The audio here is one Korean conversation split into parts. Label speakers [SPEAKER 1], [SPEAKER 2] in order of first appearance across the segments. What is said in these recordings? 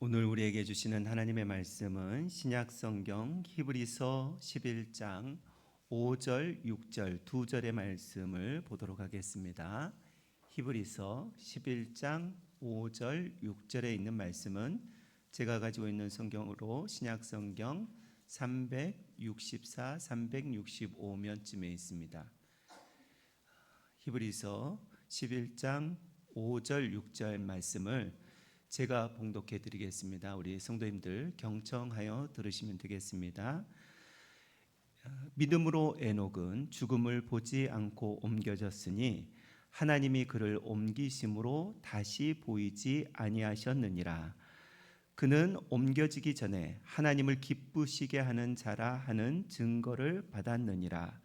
[SPEAKER 1] 오늘 우리에게 주시는 하나님의 말씀은 신약성경 히브리서 11장 5절, 6절 두 절의 말씀을 보도록 하겠습니다. 히브리서 11장 5절, 6절에 있는 말씀은 제가 가지고 있는 성경으로 신약성경 364, 365면쯤에 있습니다. 히브리서 11장 5절, 6절 말씀을 제가 봉독해 드리겠습니다. 우리 성도님들 경청하여 들으시면 되겠습니다. 믿음으로 에녹은 죽음을 보지 않고 옮겨졌으니 하나님이 그를 옮기심으로 다시 보이지 아니하셨느니라. 그는 옮겨지기 전에 하나님을 기쁘시게 하는 자라 하는 증거를 받았느니라.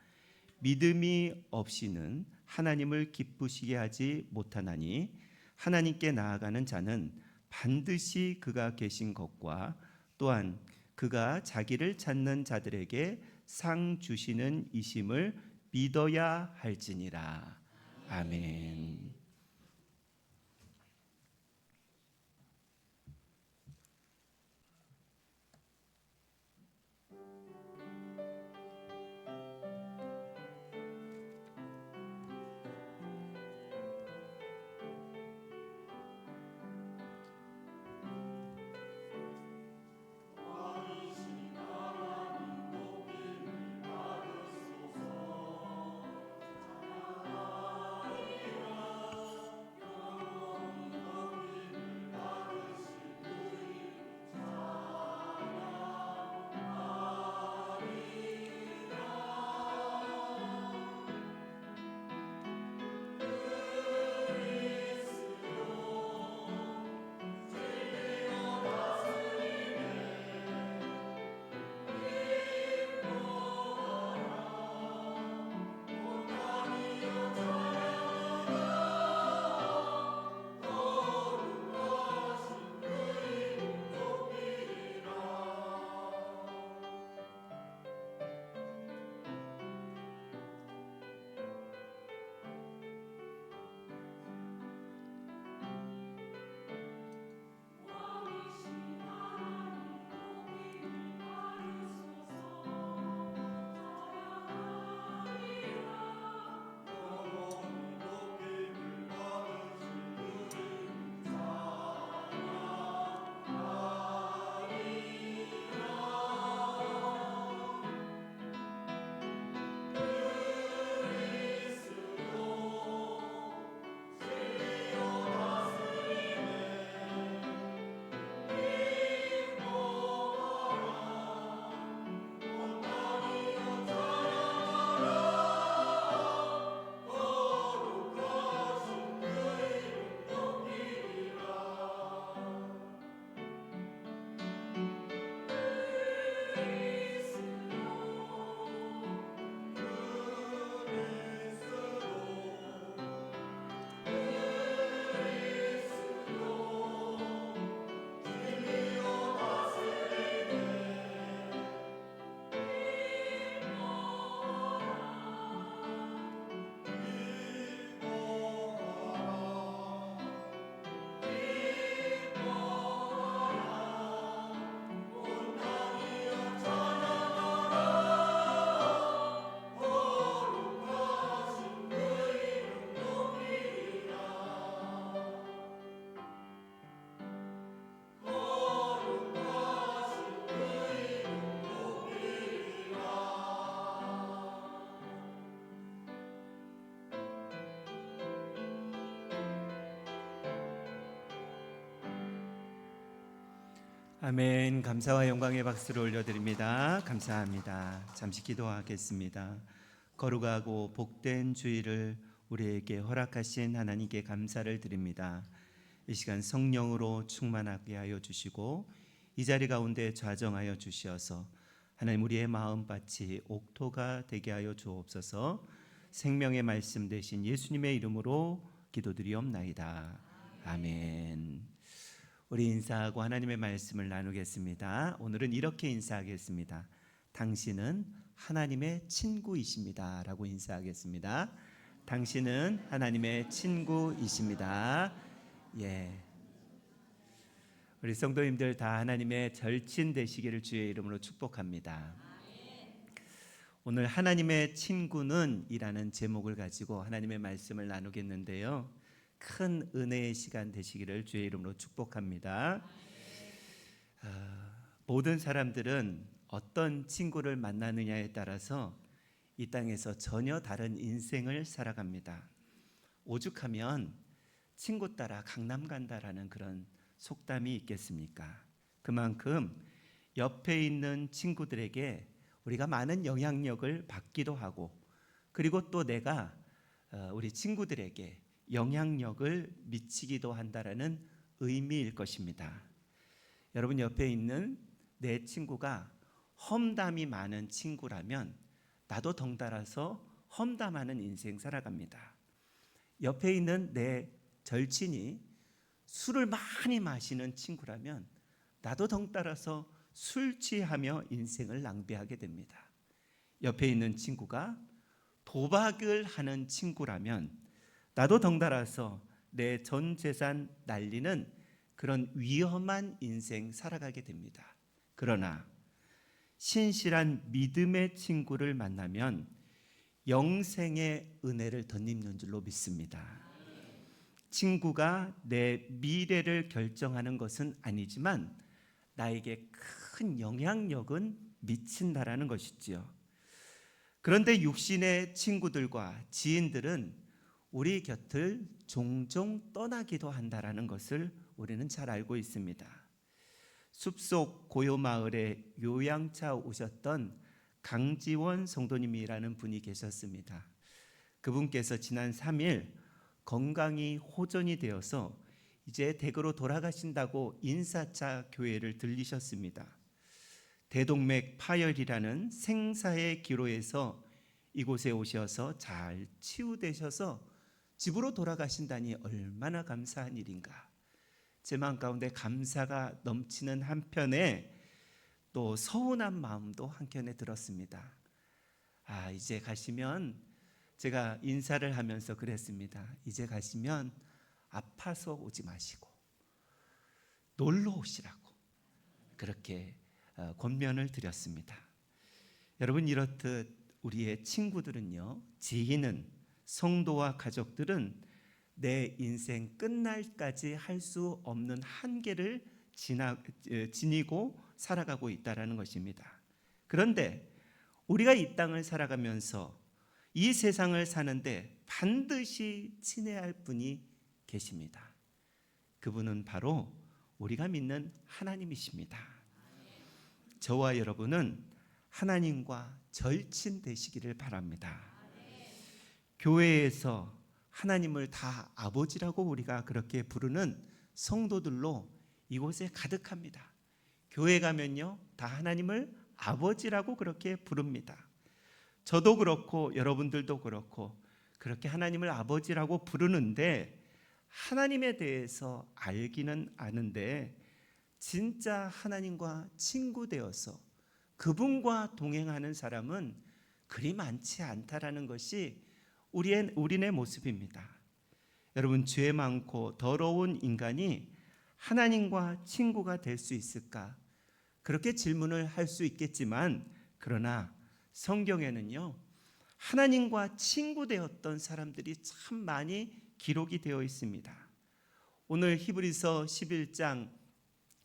[SPEAKER 1] 믿음이 없이는 하나님을 기쁘시게 하지 못하나니 하나님께 나아가는 자는 반드시 그가 계신 것과 또한 그가 자기를 찾는 자들에게 상 주시는 이심을 믿어야 할지니라. 아멘. 아멘. 감사와 영광의 박수를 올려드립니다. 감사합니다. 잠시 기도하겠습니다. 거룩하고 복된 주일을 우리에게 허락하신 하나님께 감사를 드립니다. 이 시간 성령으로 충만하게 하여 주시고 이 자리 가운데 좌정하여 주시어서 하나님 우리의 마음밭이 옥토가 되게 하여 주옵소서. 생명의 말씀 되신 예수님의 이름으로 기도드리옵나이다. 아멘. 우리 인사하고 하나님의 말씀을 나누겠습니다. 오늘은 이렇게 인사하겠습니다. 당신은 하나님의 친구이십니다 라고 인사하겠습니다. 당신은 하나님의 친구이십니다. 예. 우리 성도님들 다 하나님의 절친 되시기를 주의 이름으로 축복합니다. 오늘 하나님의 친구는 이라는 제목을 가지고 하나님의 말씀을 나누겠는데요. 큰 은혜의 시간 되시기를 주의 이름으로 축복합니다. 모든 사람들은 어떤 친구를 만나느냐에 따라서 이 땅에서 전혀 다른 인생을 살아갑니다. 오죽하면 친구 따라 강남 간다라는 그런 속담이 있겠습니까? 그만큼 옆에 있는 친구들에게 우리가 많은 영향력을 받기도 하고, 그리고 또 내가 우리 친구들에게 영향력을 미치기도 한다라는 의미일 것입니다. 여러분, 옆에 있는 내 친구가 험담이 많은 친구라면 나도 덩달아서 험담하는 인생 살아갑니다. 옆에 있는 내 절친이 술을 많이 마시는 친구라면 나도 덩달아서 술 취하며 인생을 낭비하게 됩니다. 옆에 있는 친구가 도박을 하는 친구라면 나도 덩달아서 내 전 재산 날리는 그런 위험한 인생 살아가게 됩니다. 그러나 신실한 믿음의 친구를 만나면 영생의 은혜를 덧입는 줄로 믿습니다. 친구가 내 미래를 결정하는 것은 아니지만 나에게 큰 영향력은 미친다라는 것이지요. 그런데 육신의 친구들과 지인들은 우리 곁을 종종 떠나기도 한다라는 것을 우리는 잘 알고 있습니다. 숲속 고요마을에 요양차 오셨던 강지원 성도님이라는 분이 계셨습니다. 그분께서 지난 3일 건강이 호전이 되어서 이제 댁으로 돌아가신다고 인사차 교회를 들리셨습니다. 대동맥 파열이라는 생사의 기로에서 이곳에 오셔서 잘 치유되셔서 집으로 돌아가신다니 얼마나 감사한 일인가. 제 마음 가운데 감사가 넘치는 한편에 또 서운한 마음도 한켠에 들었습니다. 이제 가시면, 제가 인사를 하면서 그랬습니다. 이제 가시면 아파서 오지 마시고 놀러 오시라고 그렇게 권면을 드렸습니다. 여러분, 이렇듯 우리의 친구들은요, 지인은, 성도와 가족들은 내 인생 끝날까지 할 수 없는 한계를 지니고 살아가고 있다는 것입니다. 그런데 우리가 이 땅을 살아가면서 이 세상을 사는데 반드시 친해야 할 분이 계십니다. 그분은 바로 우리가 믿는 하나님이십니다. 저와 여러분은 하나님과 절친 되시기를 바랍니다. 교회에서 하나님을 다 아버지라고 우리가 그렇게 부르는 성도들로 이곳에 가득합니다. 교회 가면요, 다 하나님을 아버지라고 그렇게 부릅니다. 저도 그렇고 여러분들도 그렇고 그렇게 하나님을 아버지라고 부르는데, 하나님에 대해서 알기는 아는데 진짜 하나님과 친구 되어서 그분과 동행하는 사람은 그리 많지 않다라는 것이 우리네 모습입니다. 여러분, 죄 많고 더러운 인간이 하나님과 친구가 될 수 있을까? 그렇게 질문을 할 수 있겠지만, 그러나 성경에는요, 하나님과 친구 되었던 사람들이 참 많이 기록이 되어 있습니다. 오늘 히브리서 11장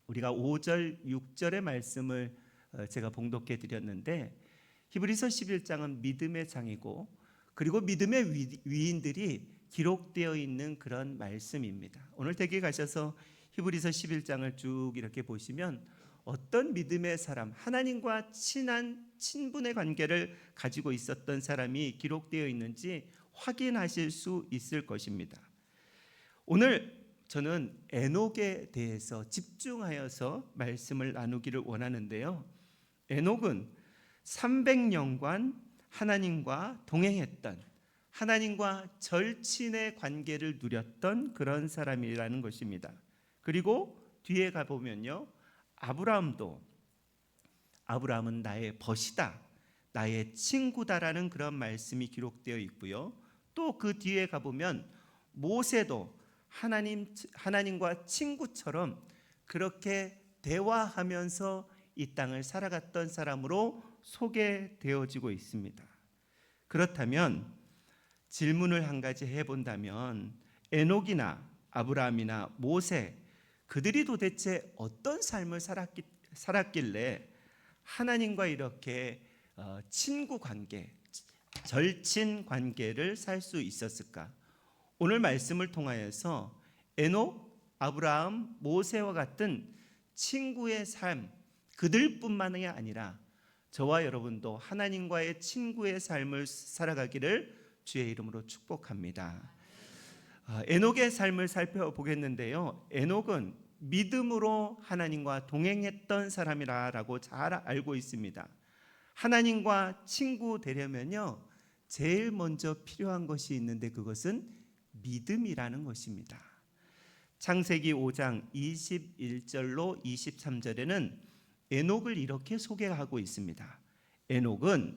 [SPEAKER 1] 우리가 5절 6절의 말씀을 제가 봉독해 드렸는데, 히브리서 11장은 믿음의 장이고, 그리고 믿음의 위인들이 기록되어 있는 그런 말씀입니다. 오늘 댁에 가셔서 히브리서 11장을 쭉 이렇게 보시면 어떤 믿음의 사람, 하나님과 친한 친분의 관계를 가지고 있었던 사람이 기록되어 있는지 확인하실 수 있을 것입니다. 오늘 저는 에녹에 대해서 집중하여서 말씀을 나누기를 원하는데요. 에녹은 300년간 하나님과 동행했던, 하나님과 절친의 관계를 누렸던 그런 사람이라는 것입니다. 그리고 뒤에 가보면요, 아브라함은 나의 벗이다, 나의 친구다라는 그런 말씀이 기록되어 있고요. 또 그 뒤에 가보면 모세도 하나님과 친구처럼 그렇게 대화하면서 이 땅을 살아갔던 사람으로 소개되어지고 있습니다. 그렇다면 질문을 한 가지 해본다면 에녹이나 아브라함이나 모세, 그들이 도대체 어떤 삶을 살았길래 하나님과 이렇게 친구 관계, 절친 관계를 살 수 있었을까? 오늘 말씀을 통하여서 에녹, 아브라함, 모세와 같은 친구의 삶, 그들뿐만이 아니라 저와 여러분도 하나님과의 친구의 삶을 살아가기를 주의 이름으로 축복합니다. 에녹의 삶을 살펴보겠는데요. 에녹은 믿음으로 하나님과 동행했던 사람이라고 잘 알고 있습니다. 하나님과 친구 되려면요, 제일 먼저 필요한 것이 있는데 그것은 믿음이라는 것입니다. 창세기 5장 21절로 23절에는 에녹을 이렇게 소개하고 있습니다. 에녹은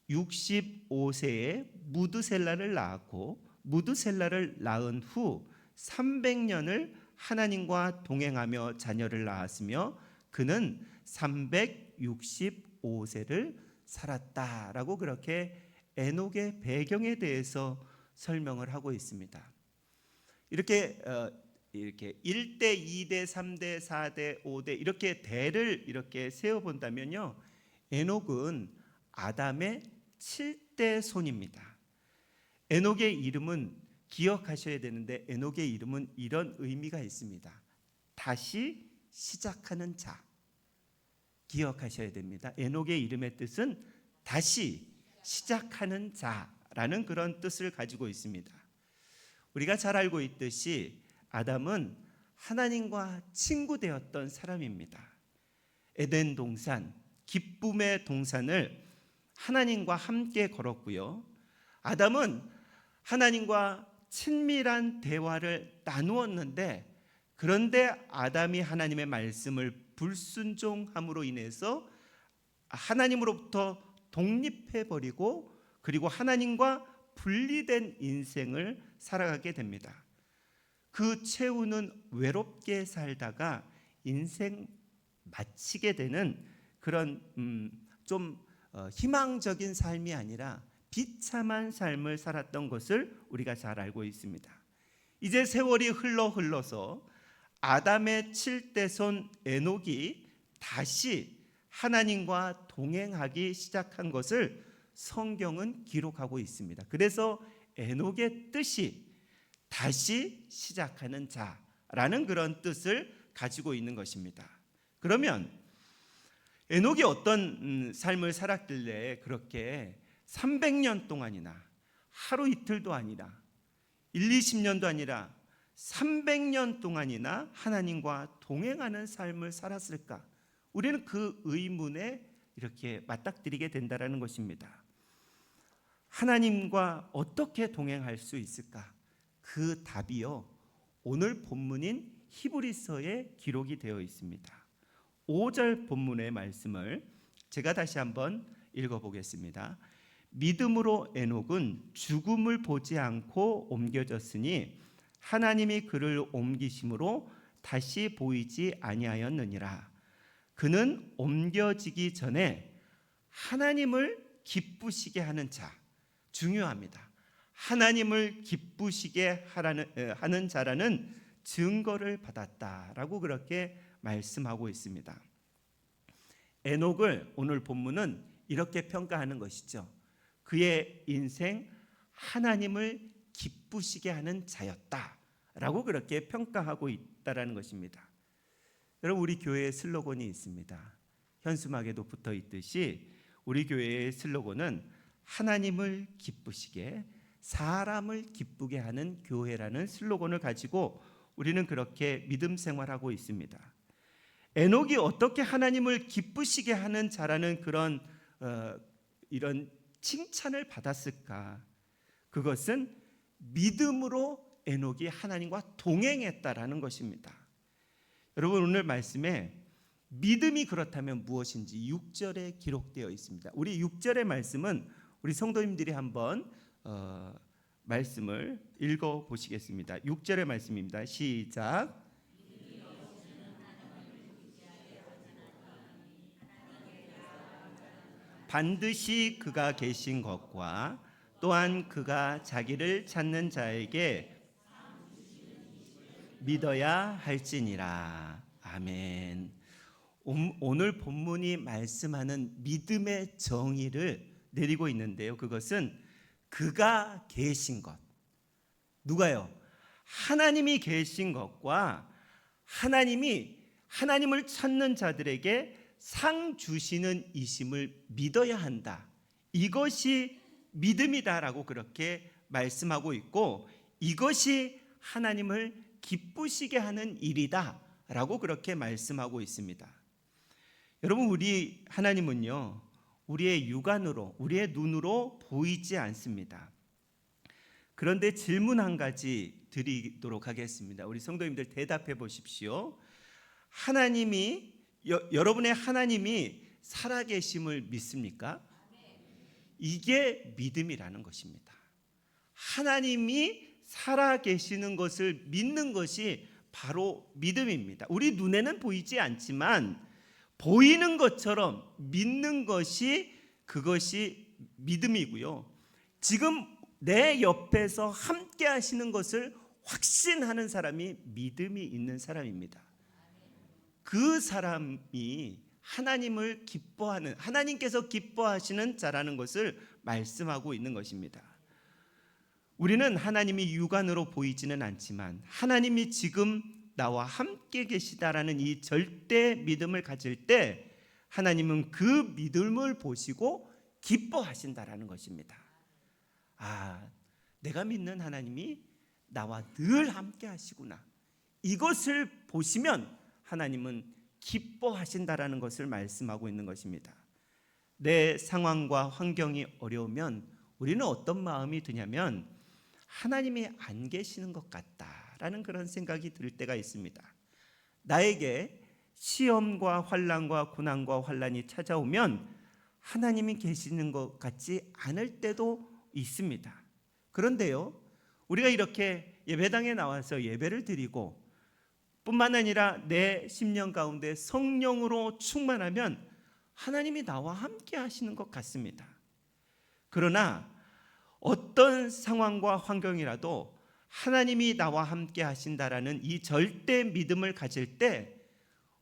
[SPEAKER 1] 65세에 무드셀라를 낳았고 무드셀라를 낳은 후 300년을 하나님과 동행하며 자녀를 낳았으며 그는 365세를 살았다라고 그렇게 에녹의 배경에 대해서 설명을 하고 있습니다. 이렇게 1대, 2대, 3대, 4대, 5대 이렇게 대를 이렇게 세어 본다면요, 에녹은 아담의 7대 손입니다. 에녹의 이름은 기억하셔야 되는데 에녹의 이름은 이런 의미가 있습니다. 다시 시작하는 자. 기억하셔야 됩니다. 에녹의 이름의 뜻은 다시 시작하는 자라는 그런 뜻을 가지고 있습니다. 우리가 잘 알고 있듯이 아담은 하나님과 친구 되었던 사람입니다. 에덴 동산, 기쁨의 동산을 하나님과 함께 걸었고요. 아담은 하나님과 친밀한 대화를 나누었는데, 그런데 아담이 하나님의 말씀을 불순종함으로 인해서 하나님으로부터 독립해버리고 그리고 하나님과 분리된 인생을 살아가게 됩니다. 그 최후는 외롭게 살다가 인생 마치게 되는 그런 좀 희망적인 삶이 아니라 비참한 삶을 살았던 것을 우리가 잘 알고 있습니다. 이제 세월이 흘러서 아담의 7대 손 에녹이 다시 하나님과 동행하기 시작한 것을 성경은 기록하고 있습니다. 그래서 에녹의 뜻이 다시 시작하는 자라는 그런 뜻을 가지고 있는 것입니다. 그러면 에녹이 어떤 삶을 살았길래 그렇게 300년 동안이나 하루 이틀도 아니라 20년도 아니라 300년 동안이나 하나님과 동행하는 삶을 살았을까? 우리는 그 의문에 이렇게 맞닥뜨리게 된다는 것입니다. 하나님과 어떻게 동행할 수 있을까? 그 답이요, 오늘 본문인 히브리서에 기록이 되어 있습니다. 5절 본문의 말씀을 제가 다시 한번 읽어보겠습니다. 믿음으로 에녹은 죽음을 보지 않고 옮겨졌으니 하나님이 그를 옮기심으로 다시 보이지 아니하였느니라. 그는 옮겨지기 전에 하나님을 기쁘시게 하는 자, 중요합니다. 하나님을 기쁘시게 하는 자라는 증거를 받았다라고 그렇게 말씀하고 있습니다. 에녹을 오늘 본문은 이렇게 평가하는 것이죠. 그의 인생 하나님을 기쁘시게 하는 자였다라고 그렇게 평가하고 있다라는 것입니다. 여러분, 우리 교회의 슬로건이 있습니다. 현수막에도 붙어 있듯이 우리 교회의 슬로건은 하나님을 기쁘시게 사람을 기쁘게 하는 교회라는 슬로건을 가지고 우리는 그렇게 믿음 생활하고 있습니다. 에녹이 어떻게 하나님을 기쁘시게 하는 자라는 그런 이런 칭찬을 받았을까? 그것은 믿음으로 에녹이 하나님과 동행했다라는 것입니다. 여러분, 오늘 말씀에 믿음이 그렇다면 무엇인지 6절에 기록되어 있습니다. 우리 6절의 말씀은 우리 성도님들이 한번 말씀을 읽어 보시겠습니다. 6절의 말씀입니다. 시작. 반드시 그가 계신 것과 또한 그가 자기를 찾는 자에게 믿어야 할지니라. 아멘. 오늘 본문이 말씀하는 믿음의 정의를 내리고 있는데요. 그것은 그가 계신 것. 누가요? 하나님이 계신 것과 하나님을 찾는 자들에게 상 주시는 이심을 믿어야 한다. 이것이 믿음이다라고 그렇게 말씀하고 있고, 이것이 하나님을 기쁘시게 하는 일이다라고 그렇게 말씀하고 있습니다. 여러분, 우리 하나님은요, 우리의 육안으로, 우리의 눈으로 보이지 않습니다. 그런데 질문 한 가지 드리도록 하겠습니다. 우리 성도님들 대답해 보십시오. 여러분의 하나님이 살아계심을 믿습니까? 이게 믿음이라는 것입니다. 하나님이 살아계시는 것을 믿는 것이 바로 믿음입니다. 우리 눈에는 보이지 않지만 보이는 것처럼 믿는 것이 그것이 믿음이고요. 지금 내 옆에서 함께 하시는 것을 확신하는 사람이 믿음이 있는 사람입니다. 그 사람이 하나님을 기뻐하는, 하나님께서 기뻐하시는 자라는 것을 말씀하고 있는 것입니다. 우리는 하나님이 육안으로 보이지는 않지만 하나님이 지금 나와 함께 계시다라는 이 절대 믿음을 가질 때 하나님은 그 믿음을 보시고 기뻐하신다라는 것입니다. 내가 믿는 하나님이 나와 늘 함께 하시구나. 이것을 보시면 하나님은 기뻐하신다라는 것을 말씀하고 있는 것입니다. 내 상황과 환경이 어려우면 우리는 어떤 마음이 드냐면 하나님이 안 계시는 것 같다라는 그런 생각이 들 때가 있습니다. 나에게 시험과 환난과 고난과 환난이 찾아오면 하나님이 계시는 것 같지 않을 때도 있습니다. 그런데요, 우리가 이렇게 예배당에 나와서 예배를 드리고 뿐만 아니라 내 심령 가운데 성령으로 충만하면 하나님이 나와 함께 하시는 것 같습니다. 그러나 어떤 상황과 환경이라도 하나님이 나와 함께 하신다라는 이 절대 믿음을 가질 때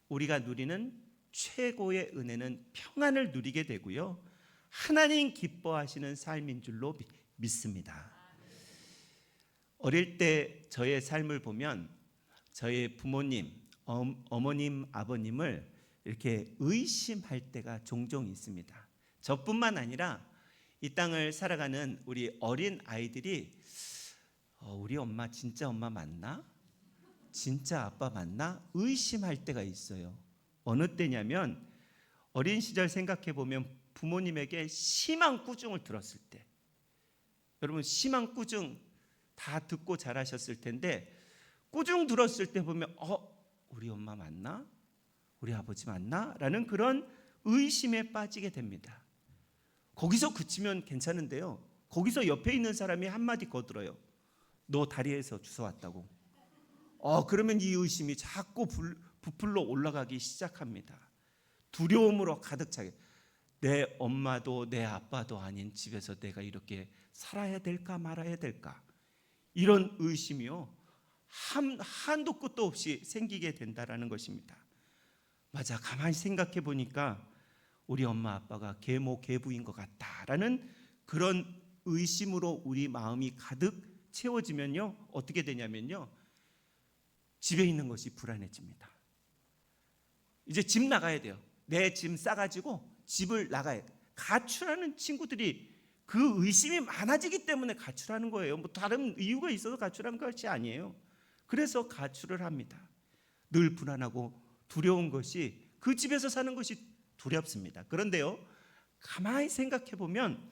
[SPEAKER 1] 우리가 누리는 최고의 은혜는 평안을 누리게 되고요, 하나님 기뻐하시는 삶인 줄로 믿습니다. 어릴 때 저의 삶을 보면 저희 부모님, 어머님, 아버님을 이렇게 의심할 때가 종종 있습니다. 저뿐만 아니라 이 땅을 살아가는 우리 어린 아이들이 우리 엄마 진짜 엄마 맞나? 진짜 아빠 맞나? 의심할 때가 있어요. 어느 때냐면 어린 시절 생각해 보면 부모님에게 심한 꾸중을 들었을 때, 여러분 심한 꾸중 다 듣고 자라셨을 텐데 꾸중 들었을 때 보면 우리 엄마 맞나? 우리 아버지 맞나? 라는 그런 의심에 빠지게 됩니다. 거기서 그치면 괜찮은데요, 거기서 옆에 있는 사람이 한마디 거들어요. 너 다리에서 주워왔다고. 그러면 이 의심이 자꾸 부풀러 올라가기 시작합니다. 두려움으로 가득 차게, 내 엄마도 내 아빠도 아닌 집에서 내가 이렇게 살아야 될까 말아야 될까, 이런 의심이요 한도 끝도 없이 생기게 된다라는 것입니다. 맞아, 가만히 생각해 보니까 우리 엄마 아빠가 계모 계부인 것 같다라는 그런 의심으로 우리 마음이 가득 채워지면요, 어떻게 되냐면요, 집에 있는 것이 불안해집니다. 이제 집 나가야 돼요. 내 짐 싸가지고 집을 나가야 돼요. 가출하는 친구들이 그 의심이 많아지기 때문에 가출하는 거예요. 뭐 다른 이유가 있어서 가출하는 것이 아니에요. 그래서 가출을 합니다. 늘 불안하고 두려운 것이, 그 집에서 사는 것이 두렵습니다. 그런데요, 가만히 생각해 보면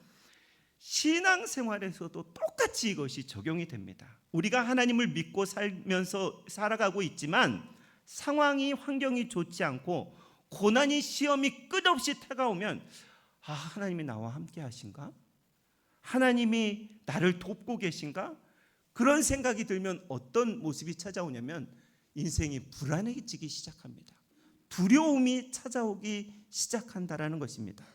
[SPEAKER 1] 신앙생활에서도 똑같이 이것이 적용이 됩니다. 우리가 하나님을 믿고 살면서 살아가고 있지만 상황이, 환경이 좋지 않고 고난이, 시험이 끝없이 다가오면 하나님이 나와 함께 하신가? 하나님이 나를 돕고 계신가? 그런 생각이 들면 어떤 모습이 찾아오냐면 인생이 불안해지기 시작합니다. 두려움이 찾아오기 시작한다라는 것입니다.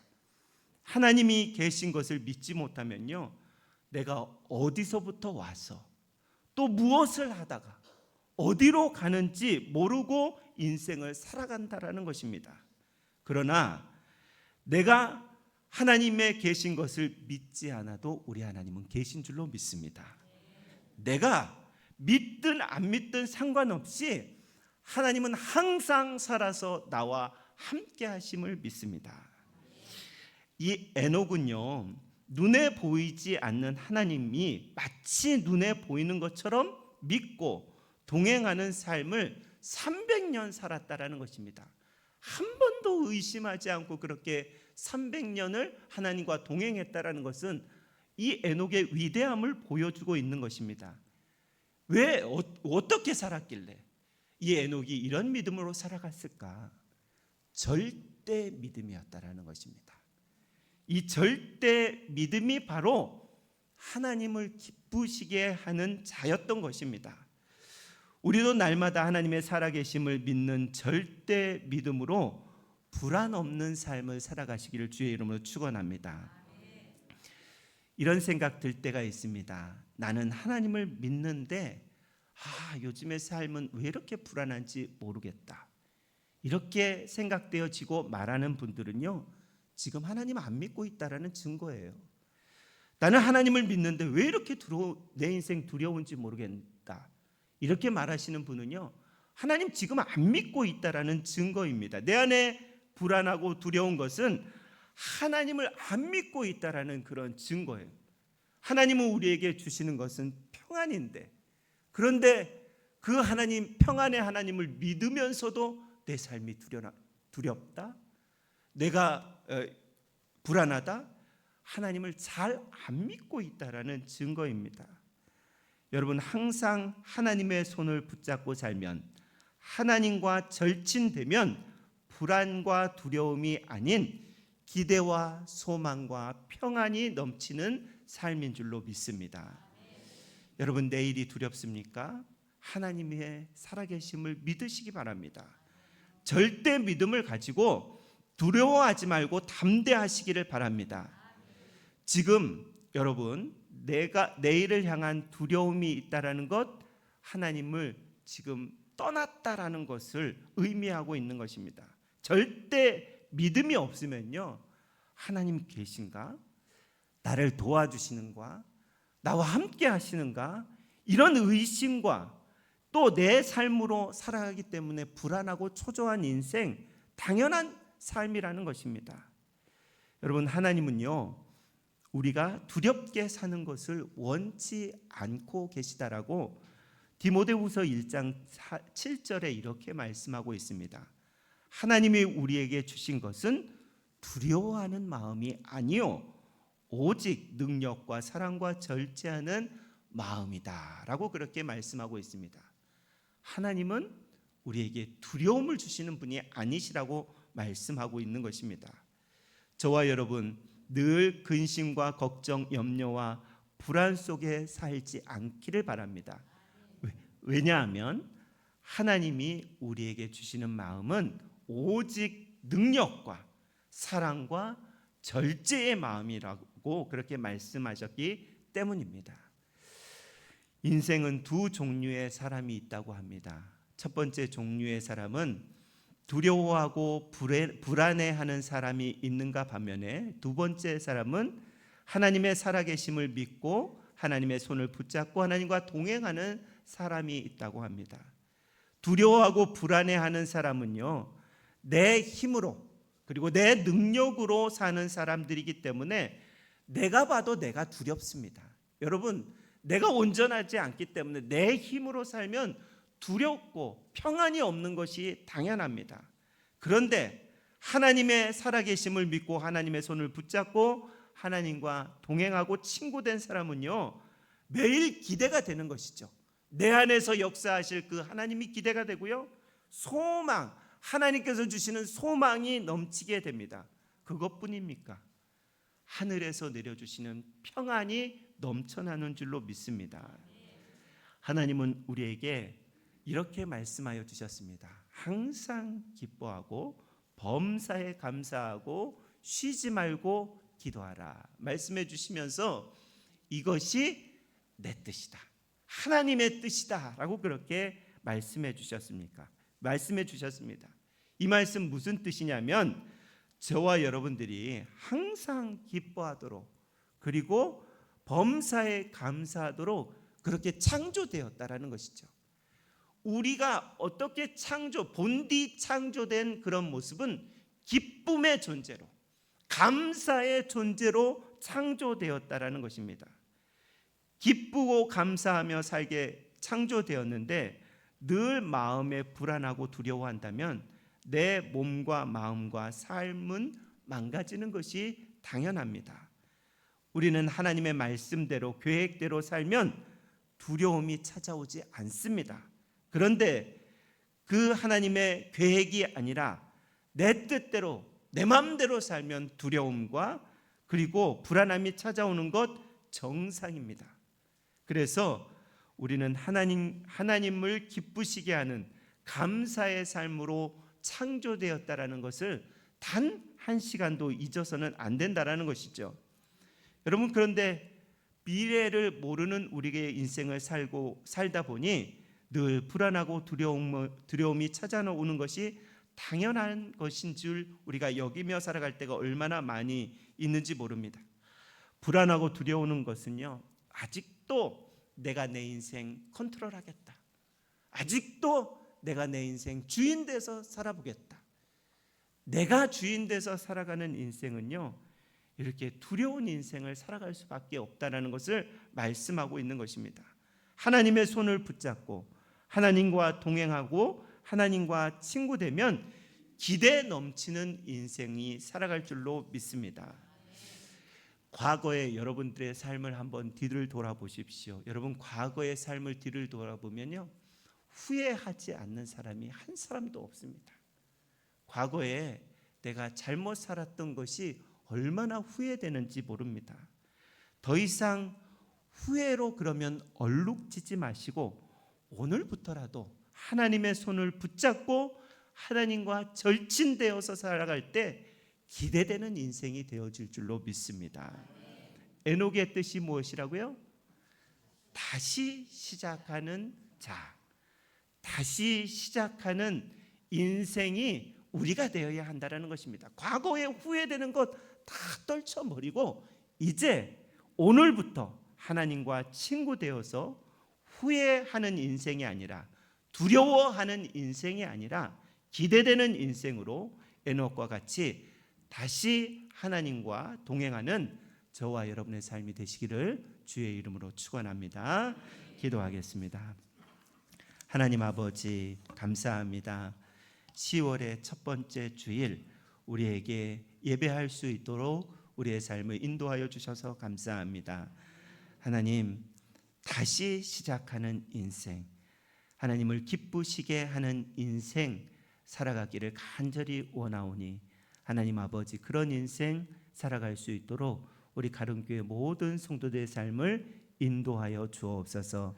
[SPEAKER 1] 하나님이 계신 것을 믿지 못하면요, 내가 어디서부터 와서 또 무엇을 하다가 어디로 가는지 모르고 인생을 살아간다라는 것입니다. 그러나 내가 하나님의 계신 것을 믿지 않아도 우리 하나님은 계신 줄로 믿습니다. 내가 믿든 안 믿든 상관없이 하나님은 항상 살아서 나와 함께 하심을 믿습니다. 이 에녹은요, 눈에 보이지 않는 하나님이 마치 눈에 보이는 것처럼 믿고 동행하는 삶을 300년 살았다라는 것입니다. 한 번도 의심하지 않고 그렇게 300년을 하나님과 동행했다라는 것은 이 에녹의 위대함을 보여주고 있는 것입니다. 왜 어떻게 살았길래 이 에녹이 이런 믿음으로 살아갔을까? 절대 믿음이었다라는 것입니다. 이 절대 믿음이 바로 하나님을 기쁘시게 하는 자였던 것입니다. 우리도 날마다 하나님의 살아계심을 믿는 절대 믿음으로 불안 없는 삶을 살아가시기를 주의 이름으로 축원합니다. 이런 생각 들 때가 있습니다. 나는 하나님을 믿는데 요즘의 삶은 왜 이렇게 불안한지 모르겠다. 이렇게 생각되어지고 말하는 분들은요, 지금 하나님 안 믿고 있다라는 증거예요. 나는 하나님을 믿는데 왜 이렇게 내 인생 두려운지 모르겠다. 이렇게 말하시는 분은요, 하나님 지금 안 믿고 있다라는 증거입니다. 내 안에 불안하고 두려운 것은 하나님을 안 믿고 있다라는 그런 증거예요. 하나님은 우리에게 주시는 것은 평안인데, 그런데 그 하나님, 평안의 하나님을 믿으면서도 내 삶이 두렵다, 내가 불안하다, 하나님을 잘 안 믿고 있다라는 증거입니다. 여러분, 항상 하나님의 손을 붙잡고 살면, 하나님과 절친되면 불안과 두려움이 아닌 기대와 소망과 평안이 넘치는 삶인 줄로 믿습니다. 여러분, 내일이 두렵습니까? 하나님의 살아계심을 믿으시기 바랍니다. 절대 믿음을 가지고 두려워하지 말고 담대하시기를 바랍니다. 지금 여러분, 내가 내일을 향한 두려움이 있다라는 것, 하나님을 지금 떠났다라는 것을 의미하고 있는 것입니다. 절대 믿음이 없으면요, 하나님 계신가? 나를 도와주시는가? 나와 함께 하시는가? 이런 의심과 또 내 삶으로 살아가기 때문에 불안하고 초조한 인생, 당연한 삶이라는 것입니다. 여러분, 하나님은요, 우리가 두렵게 사는 것을 원치 않고 계시다라고 디모데후서 1장 7절에 이렇게 말씀하고 있습니다. 하나님이 우리에게 주신 것은 두려워하는 마음이 아니요 오직 능력과 사랑과 절제하는 마음이다 라고 그렇게 말씀하고 있습니다. 하나님은 우리에게 두려움을 주시는 분이 아니시라고 말씀하고 있는 것입니다. 저와 여러분, 늘 근심과 걱정, 염려와 불안 속에 살지 않기를 바랍니다. 왜냐하면 하나님이 우리에게 주시는 마음은 오직 능력과 사랑과 절제의 마음이라고 그렇게 말씀하셨기 때문입니다. 인생은 두 종류의 사람이 있다고 합니다. 첫 번째 종류의 사람은 두려워하고 불안해하는 사람이 있는가 반면에, 두 번째 사람은 하나님의 살아계심을 믿고 하나님의 손을 붙잡고 하나님과 동행하는 사람이 있다고 합니다. 두려워하고 불안해하는 사람은요, 내 힘으로 그리고 내 능력으로 사는 사람들이기 때문에 내가 봐도 내가 두렵습니다. 여러분, 내가 온전하지 않기 때문에 내 힘으로 살면 두렵고 평안이 없는 것이 당연합니다. 그런데 하나님의 살아계심을 믿고 하나님의 손을 붙잡고 하나님과 동행하고 친구된 사람은요, 매일 기대가 되는 것이죠. 내 안에서 역사하실 그 하나님이 기대가 되고요, 소망, 하나님께서 주시는 소망이 넘치게 됩니다. 그것뿐입니까? 하늘에서 내려주시는 평안이 넘쳐나는 줄로 믿습니다. 하나님은 우리에게 이렇게 말씀하여 주셨습니다. 항상 기뻐하고 범사에 감사하고 쉬지 말고 기도하라 말씀해 주시면서 이것이 내 뜻이다, 하나님의 뜻이다 라고 그렇게 말씀해 주셨습니다. 이 말씀 무슨 뜻이냐면 저와 여러분들이 항상 기뻐하도록 그리고 범사에 감사하도록 그렇게 창조되었다라는 것이죠. 우리가 어떻게 본디 창조된 그런 모습은 기쁨의 존재로, 감사의 존재로 창조되었다라는 것입니다. 기쁘고 감사하며 살게 창조되었는데 늘 마음에 불안하고 두려워한다면 내 몸과 마음과 삶은 망가지는 것이 당연합니다. 우리는 하나님의 말씀대로 계획대로 살면 두려움이 찾아오지 않습니다. 그런데 그 하나님의 계획이 아니라 내 뜻대로 내 마음대로 살면 두려움과 그리고 불안함이 찾아오는 것 정상입니다. 그래서 우리는 하나님을 기쁘시게 하는 감사의 삶으로 창조되었다라는 것을 단 한 시간도 잊어서는 안 된다라는 것이죠. 여러분, 그런데 미래를 모르는 우리의 인생을 살다 보니 늘 불안하고 두려움이 찾아오는 것이 당연한 것인 줄 우리가 여기며 살아갈 때가 얼마나 많이 있는지 모릅니다. 불안하고 두려우는 것은요, 아직도 내가 내 인생 컨트롤하겠다, 아직도 내가 내 인생 주인 돼서 살아보겠다, 내가 주인 돼서 살아가는 인생은요 이렇게 두려운 인생을 살아갈 수밖에 없다는 것을 말씀하고 있는 것입니다. 하나님의 손을 붙잡고 하나님과 동행하고 하나님과 친구되면 기대 넘치는 인생이 살아갈 줄로 믿습니다. 과거의 여러분들의 삶을 한번 뒤를 돌아보십시오. 여러분, 과거의 삶을 뒤를 돌아보면요 후회하지 않는 사람이 한 사람도 없습니다. 과거에 내가 잘못 살았던 것이 얼마나 후회되는지 모릅니다. 더 이상 후회로 그러면 얼룩지지 마시고 오늘부터라도 하나님의 손을 붙잡고 하나님과 절친되어서 살아갈 때 기대되는 인생이 되어질 줄로 믿습니다. 에녹의 뜻이 무엇이라고요? 다시 시작하는 자, 다시 시작하는 인생이 우리가 되어야 한다는 것입니다. 과거에 후회되는 것 다 떨쳐버리고 이제 오늘부터 하나님과 친구 되어서 후회하는 인생이 아니라 두려워하는 인생이 아니라 기대되는 인생으로 에녹과 같이 다시 하나님과 동행하는 저와 여러분의 삶이 되시기를 주의 이름으로 축원합니다. 기도하겠습니다. 하나님 아버지, 감사합니다. 10월의 첫 번째 주일 우리에게 예배할 수 있도록 우리의 삶을 인도하여 주셔서 감사합니다. 하나님, 다시 시작하는 인생, 하나님을 기쁘시게 하는 인생 살아가기를 간절히 원하오니 하나님 아버지, 그런 인생 살아갈 수 있도록 우리 가름교회 모든 성도들의 삶을 인도하여 주옵소서.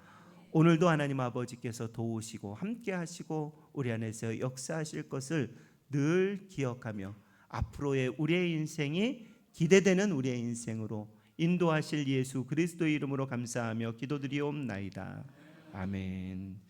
[SPEAKER 1] 오늘도 하나님 아버지께서 도우시고 함께 하시고 우리 안에서 역사하실 것을 늘 기억하며 앞으로의 우리의 인생이 기대되는 우리의 인생으로 인도하실 예수 그리스도의 이름으로 감사하며 기도드리옵나이다. 아멘.